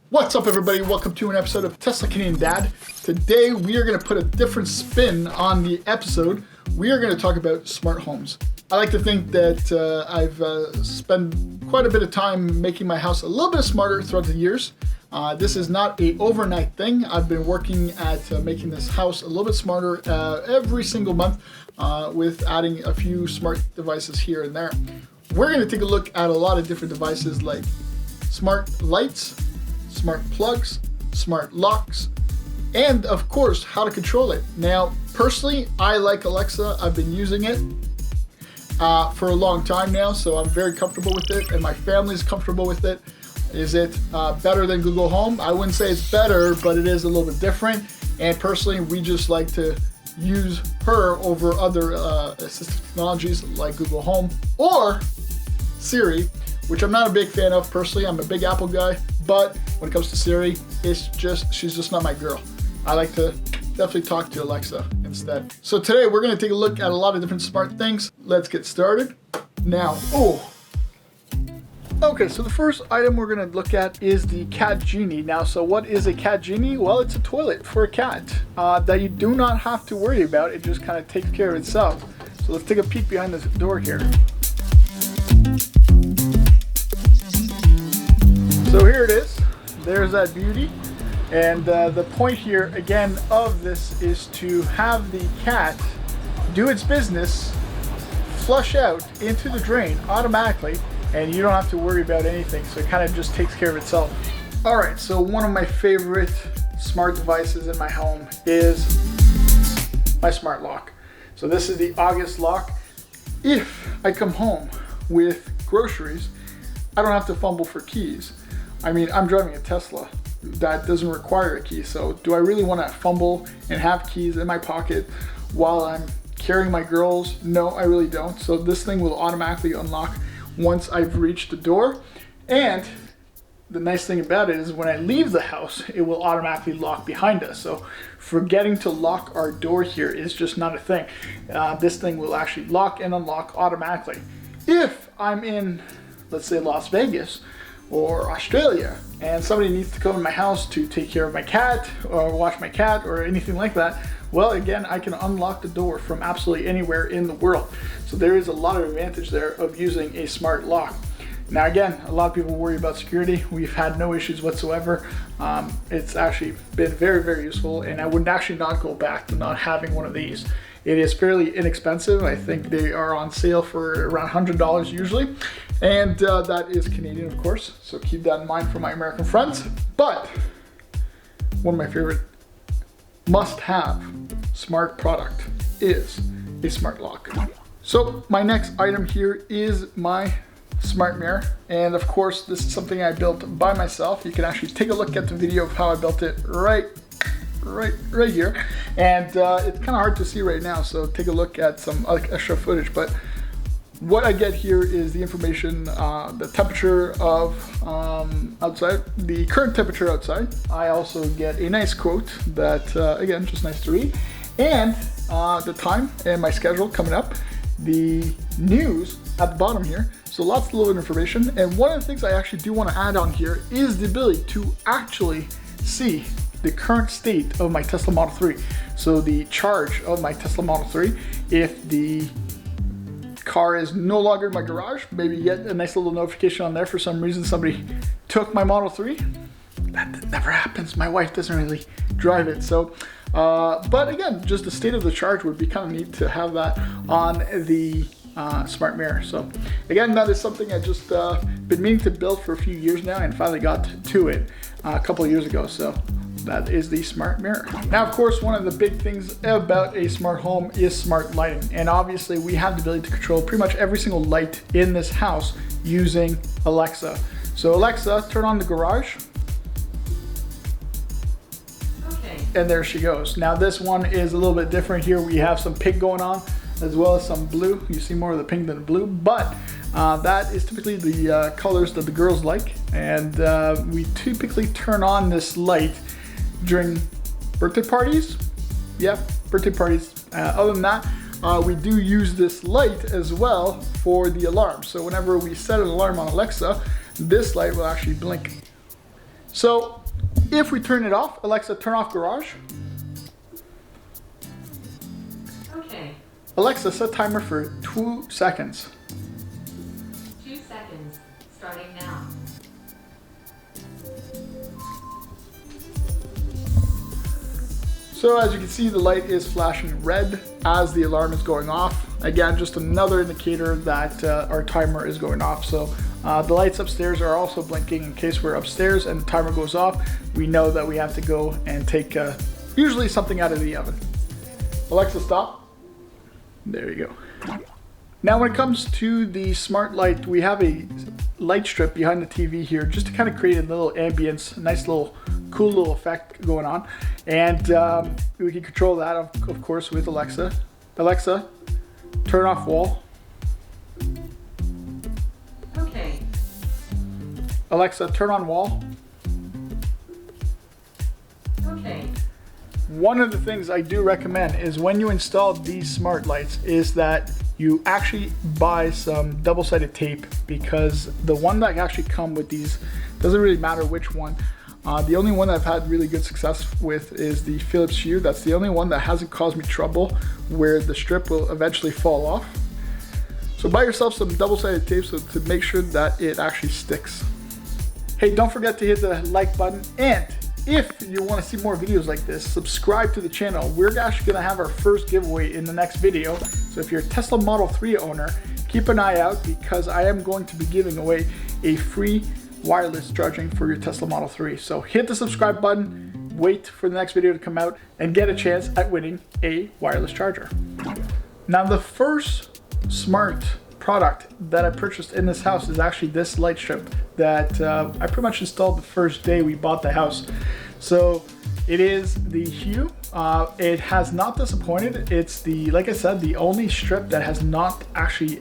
What's up, everybody? Welcome to an episode of Tesla Canadian Dad. Today we are going to put a different spin on the episode. We are going to talk about smart homes. I like to think that I've spent quite a bit of time making my house a little bit smarter throughout the years. This is not an overnight thing. I've been working at making this house a little bit smarter every single month with adding a few smart devices here and there. We're going to take a look at a lot of different devices like smart lights, smart plugs, smart locks, and of course how to control it. Now personally, I like Alexa. I've been using it for a long time now, so I'm very comfortable with it and my family's comfortable with it. Is it better than Google Home? I wouldn't say it's better, but it is a little bit different, and personally we just like to use her over other assistive technologies like Google Home or Siri, which I'm not a big fan of personally. I'm a big Apple guy, but when it comes to Siri, she's just not my girl. I like to definitely talk to Alexa instead. So today we're gonna take a look at a lot of different smart things. Let's get started now. Okay, so the first item we're gonna look at is the CatGenie. Now, so what is a CatGenie? Well, it's a toilet for a cat that you do not have to worry about. It just kind of takes care of itself. So let's take a peek behind this door here. So here it is. There's that beauty. And the point here, again, of this is to have the cat do its business, flush out into the drain automatically, and you don't have to worry about anything. So it kind of just takes care of itself. All right, so one of my favorite smart devices in my home is my smart lock. So this is the August lock. If I come home with groceries, I don't have to fumble for keys. I mean, I'm driving a Tesla that doesn't require a key, so do I really want to fumble and have keys in my pocket while I'm carrying my girls? No, I really don't. So this thing will automatically unlock once I've reached the door, and the nice thing about it is when I leave the house, it will automatically lock behind us. So forgetting to lock our door here is just not a thing. This thing will actually lock and unlock automatically. If I'm in, let's say, Las Vegas or Australia, and somebody needs to come to my house to take care of my cat or watch my cat or anything like that, well, again, I can unlock the door from absolutely anywhere in the world. So there is a lot of advantage there of using a smart lock. Now again, a lot of people worry about security. We've had no issues whatsoever. It's actually been very, very useful, and I would actually not go back to not having one of these. It is fairly inexpensive. I think they are on sale for around $100 usually. And that is Canadian, of course. So keep that in mind for my American friends. But one of my favorite must-have smart product is a smart lock. So my next item here is my smart mirror. And of course, this is something I built by myself. You can actually take a look at the video of how I built it right here, and it's kind of hard to see right now, so take a look at some extra footage. But what I get here is the information, the temperature of outside, the current temperature outside. I also get a nice quote that again, just nice to read, and the time and my schedule coming up, the news at the bottom here. So lots of little information. And one of the things I actually do want to add on here is the ability to actually see the current state of my Tesla Model 3. So the charge of my Tesla Model 3, if the car is no longer in my garage, maybe get a nice little notification on there. For some reason, somebody took my Model 3. That never happens. My wife doesn't really drive it. So, but again, just the state of the charge would be kind of neat to have that on the smart mirror. So again, that is something I just been meaning to build for a few years now, and finally got to it a couple of years ago. So that is the smart mirror. Now, of course, one of the big things about a smart home is smart lighting. And obviously we have the ability to control pretty much every single light in this house using Alexa. So Alexa, turn on the garage. Okay. And there she goes. Now this one is a little bit different here. We have some pink going on as well as some blue. You see more of the pink than the blue, but that is typically the colors that the girls like. And we typically turn on this light during birthday parties. Yeah, birthday parties. Other than that, we do use this light as well for the alarm. So whenever we set an alarm on Alexa, this light will actually blink. So if we turn it off, Alexa, turn off garage. Okay. Alexa, set timer for 2 seconds. 2 seconds, starting now. So as you can see, the light is flashing red as the alarm is going off. Again, just another indicator that our timer is going off. So the lights upstairs are also blinking in case we're upstairs and the timer goes off. We know that we have to go and take usually something out of the oven. Alexa, stop. There you go. Now when it comes to the smart light, we have a light strip behind the TV here just to kind of create a little ambience, a nice little cool little effect going on. And we can control that of course with Alexa. Alexa, turn off wall. Okay. Alexa, turn on wall. Okay. One of the things I do recommend is when you install these smart lights is that you actually buy some double-sided tape, because the one that actually come with these, doesn't really matter which one. The only one that I've had really good success with is the Philips Hue. That's the only one that hasn't caused me trouble where the strip will eventually fall off. So buy yourself some double-sided tape so to make sure that it actually sticks. Hey, don't forget to hit the like button, and if you want to see more videos like this, subscribe to the channel. We're actually going to have our first giveaway in the next video. So if you're a Tesla Model 3 owner, keep an eye out, because I am going to be giving away a free wireless charging for your Tesla Model 3. So hit the subscribe button, wait for the next video to come out, and get a chance at winning a wireless charger. Now the first smart product that I purchased in this house is actually this light strip that I pretty much installed the first day we bought the house. So it is the Hue. It has not disappointed. It's the, like I said, the only strip that has not actually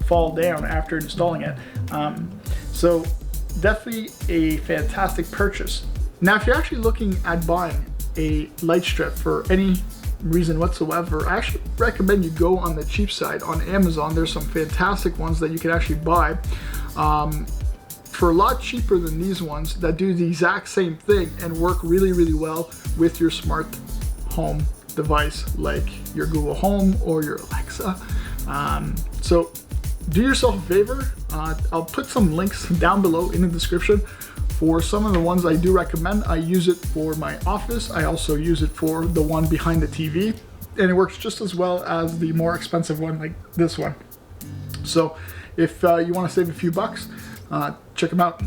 fall down after installing it. So definitely a fantastic purchase. Now, if you're actually looking at buying a light strip for any reason whatsoever, I actually recommend you go on the cheap side on Amazon. There's some fantastic ones that you can actually buy for a lot cheaper than these ones that do the exact same thing and work really, really well with your smart home device like your Google Home or your Alexa. So do yourself a favor. I'll put some links down below in the description for some of the ones I do recommend. I use it for my office. I also use it for the one behind the TV, and it works just as well as the more expensive one like this one. So if you want to save a few bucks, check them out.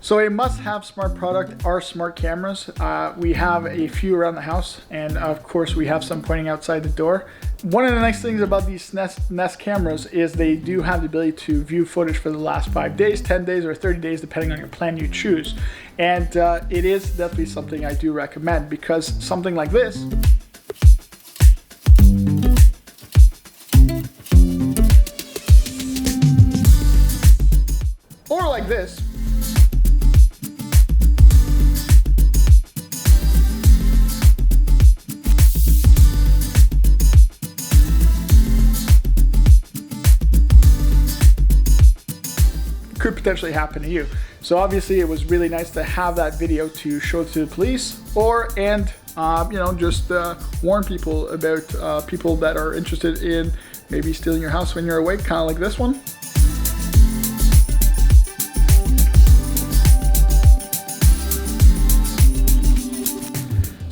So a must-have smart product are smart cameras. We have a few around the house, and of course we have some pointing outside the door. One of the nice things about these Nest cameras is they do have the ability to view footage for the last 5 days, 10 days, or 30 days, depending on your plan you choose. And it is definitely something I do recommend, because something like this, or like this, could potentially happen to you. So obviously it was really nice to have that video to show to the police, and you know, just warn people about people that are interested in maybe stealing your house when you're awake, kind of like this one.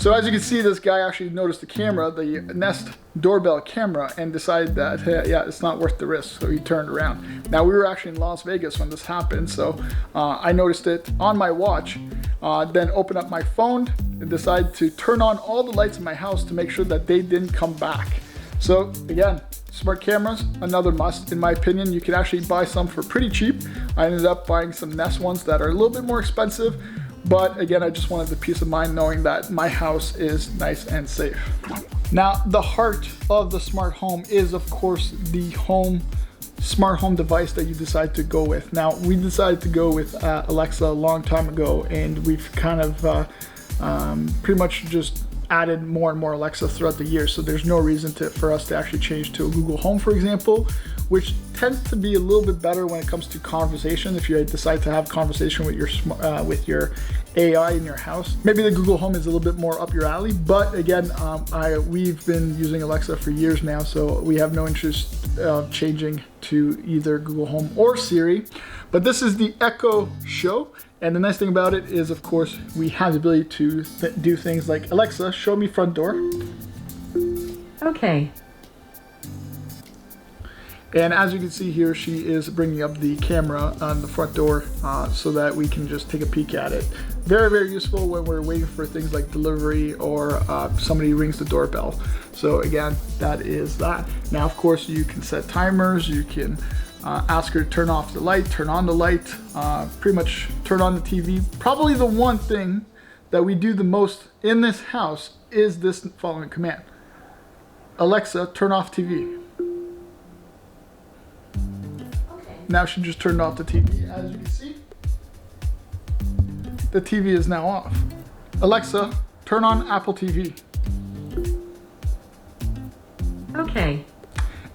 So as you can see, this guy actually noticed the camera, the Nest doorbell camera, and decided that, hey, yeah, it's not worth the risk, so he turned around. Now, we were actually in Las Vegas when this happened, so I noticed it on my watch, then opened up my phone and decided to turn on all the lights in my house to make sure that they didn't come back. So again, smart cameras, another must in my opinion. You can actually buy some for pretty cheap. I ended up buying some Nest ones that are a little bit more expensive, but again, I just wanted the peace of mind knowing that my house is nice and safe. Now, the heart of the smart home is of course the smart home device that you decide to go with. Now, we decided to go with Alexa a long time ago, and we've kind of pretty much just added more and more Alexa throughout the year, so there's no reason for us to actually change to a Google Home, for example, which tends to be a little bit better when it comes to conversation. If you decide to have conversation with your AI in your house, maybe the Google Home is a little bit more up your alley. But again, we've been using Alexa for years now, so we have no interest of changing to either Google Home or Siri. But this is the Echo Show. And the nice thing about it is, of course, we have the ability to do things like, Alexa, show me front door. Okay. And as you can see here, she is bringing up the camera on the front door so that we can just take a peek at it. Very, very useful when we're waiting for things like delivery or somebody rings the doorbell. So again, that is that. Now, of course, you can set timers. You can ask her to turn off the light, turn on the light, pretty much turn on the TV. Probably the one thing that we do the most in this house is this following command. Alexa, turn off TV. Okay. Now she just turned off the TV. As you can see, the TV is now off. Alexa, turn on Apple TV. Okay.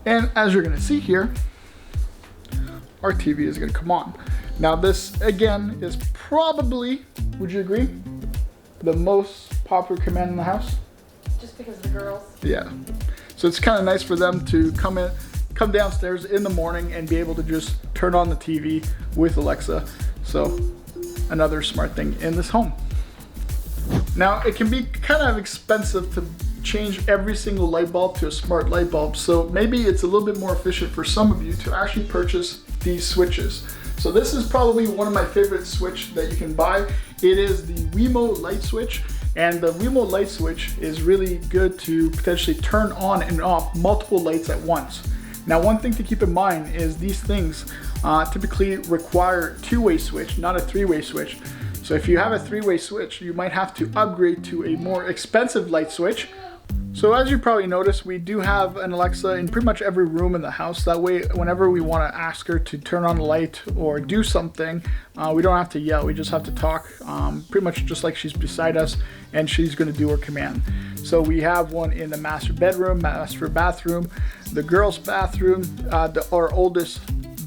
And as you're gonna see here, our TV is gonna come on. Now this, again, is probably, would you agree, the most popular command in the house? Just because of the girls? Yeah. So it's kind of nice for them to come downstairs in the morning and be able to just turn on the TV with Alexa. So another smart thing in this home. Now it can be kind of expensive to change every single light bulb to a smart light bulb. So maybe it's a little bit more efficient for some of you to actually purchase these switches. So this is probably one of my favorite switch that you can buy. It is the Wemo Light Switch, and the Wemo Light Switch is really good to potentially turn on and off multiple lights at once. Now, one thing to keep in mind is these things typically require two-way switch, not a three-way switch. So if you have a three-way switch, you might have to upgrade to a more expensive light switch. So as you probably noticed, we do have an Alexa in pretty much every room in the house. That way, whenever we want to ask her to turn on the light or do something, we don't have to yell. We just have to talk, pretty much just like she's beside us, and she's going to do her command. So we have one in the master bedroom, master bathroom, the girls' bathroom, our oldest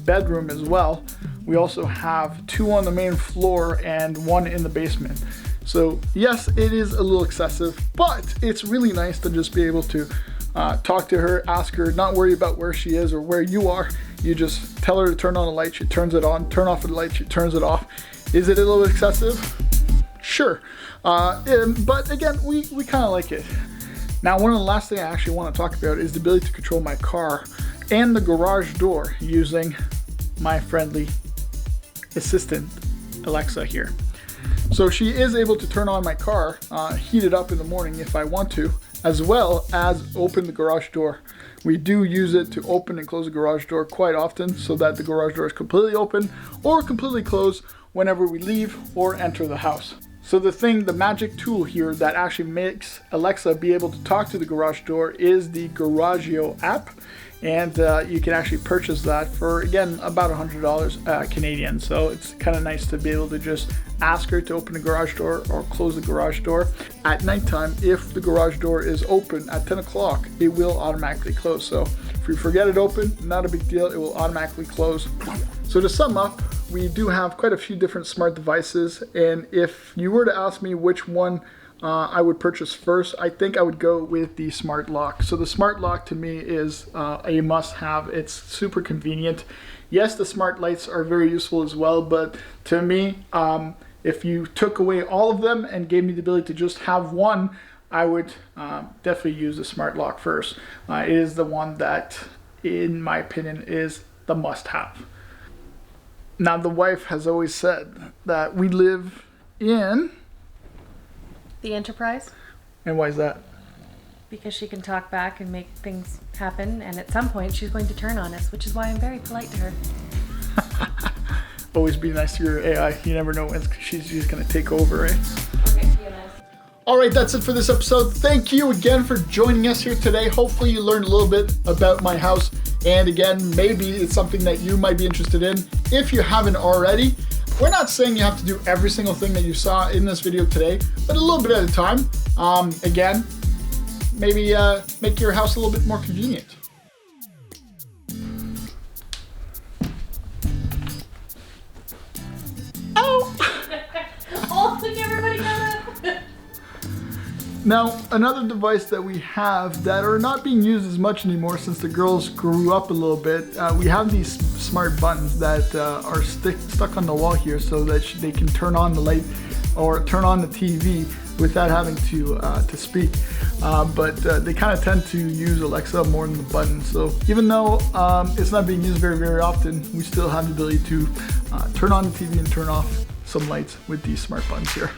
bedroom as well. We also have two on the main floor and one in the basement. So yes, it is a little excessive, but it's really nice to just be able to talk to her, ask her, not worry about where she is or where you are. You just tell her to turn on the light, she turns it on, turn off the light, she turns it off. Is it a little excessive? Sure. But again, we kind of like it. Now, one of the last things I actually want to talk about is the ability to control my car and the garage door using my friendly assistant, Alexa here. So she is able to turn on my car, heat it up in the morning if I want to, as well as open the garage door. We do use it to open and close the garage door quite often so that the garage door is completely open or completely closed whenever we leave or enter the house. So the magic tool here that actually makes Alexa be able to talk to the garage door is the Garagio app. And you can actually purchase that for, again, about $100 Canadian. So it's kind of nice to be able to just ask her to open the garage door or close the garage door. At nighttime, if the garage door is open at 10 o'clock, it will automatically close. So if you forget it open, not a big deal, it will automatically close. So to sum up, we do have quite a few different smart devices. And if you were to ask me which one I would purchase first, I think I would go with the smart lock. So the smart lock to me is a must-have. It's super convenient. Yes, the smart lights are very useful as well, but to me, if you took away all of them and gave me the ability to just have one, I would definitely use the smart lock first. It is the one that, in my opinion, is the must-have. Now, the wife has always said that we live in... The Enterprise, And why is that? because she can talk back and make things happen, and at some point she's going to turn on us, which is why I'm very polite to her. Always be nice to your AI. You never know when she's just going to take over, eh? Okay, PMS. All right, that's it for this episode. Thank you again for joining us here today. Hopefully you learned a little bit about my house. And again, maybe it's something that you might be interested in if you haven't already. We're not saying you have to do every single thing that you saw in this video today, but a little bit at a time. Again, maybe make your house a little bit more convenient. Oh! Oh, look, everybody got up! Now, another device that we have that are not being used as much anymore since the girls grew up a little bit, we have these smart buttons that are stuck on the wall here so that they can turn on the light or turn on the TV without having to speak. But they kind of tend to use Alexa more than the button. So even though it's not being used very, very often, we still have the ability to turn on the TV and turn off some lights with these smart buttons here.